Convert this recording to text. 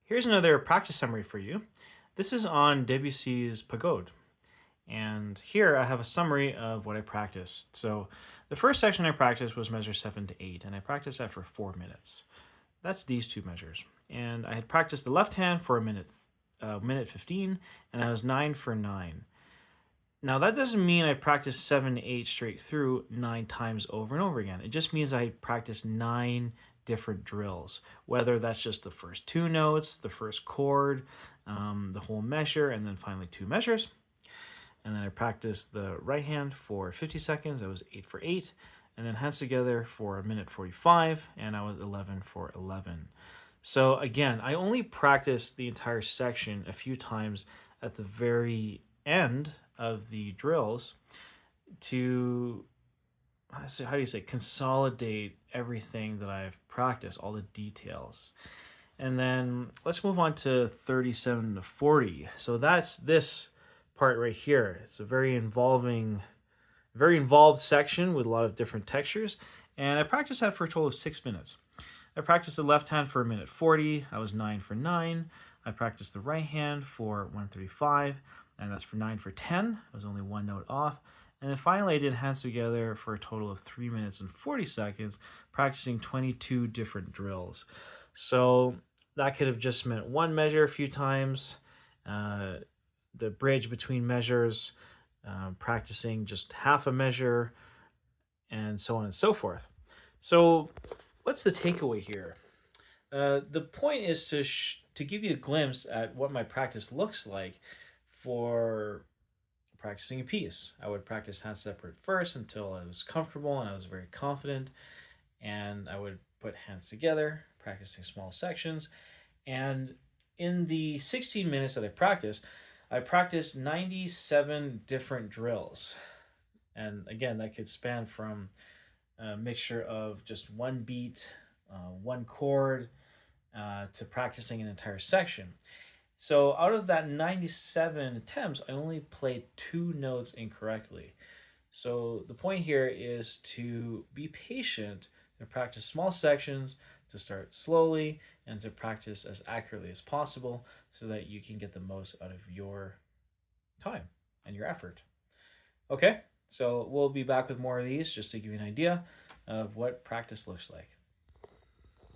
Here's another practice summary for you. This is on Debussy's Pagode. And here I have a summary of what I practiced. So the first section I practiced was measure 7 to 8, and I practiced that for 4 minutes. That's these two measures. And I had practiced the left hand for minute 15, and I was 9 for 9. Now that doesn't mean I practiced 7 to 8 straight through 9 times over and over again. It just means I practiced 9 different drills, whether that's just the first 2 notes, the first chord, the whole measure, and then finally 2 measures. And then I practiced the right hand for 50 seconds. I was 8 for 8. And then hands together for a minute 45, and I was 11 for 11. So again, I only practiced the entire section a few times at the very end of the drills to, how do you say, consolidate everything that I've practiced, all the details. And then let's move on to 37 to 40. So that's this part right here. It's a very involved section with a lot of different textures. And I practiced that for a total of 6 minutes. I practiced the left hand for a minute 40. I was 9 for 9. I practiced the right hand for 135, and that's for 9 for 10. I was only one note off. And then finally, I did hands together for a total of 3 minutes and 40 seconds, practicing 22 different drills. So that could have just meant one measure a few times, the bridge between measures, practicing just half a measure, and so on and so forth. So what's the takeaway here? The point is to give you a glimpse at what my practice looks like for practicing a piece. I would practice hand separate first until I was comfortable and I was very confident, and I would put hands together, practicing small sections. And in the 16 minutes that I practiced 97 different drills. And again, that could span from a mixture of just one beat, one chord, to practicing an entire section. So out of that 97 attempts, I only played 2 notes incorrectly. So the point here is to be patient, to practice small sections, to start slowly, and to practice as accurately as possible so that you can get the most out of your time and your effort. Okay, so we'll be back with more of these just to give you an idea of what practice looks like.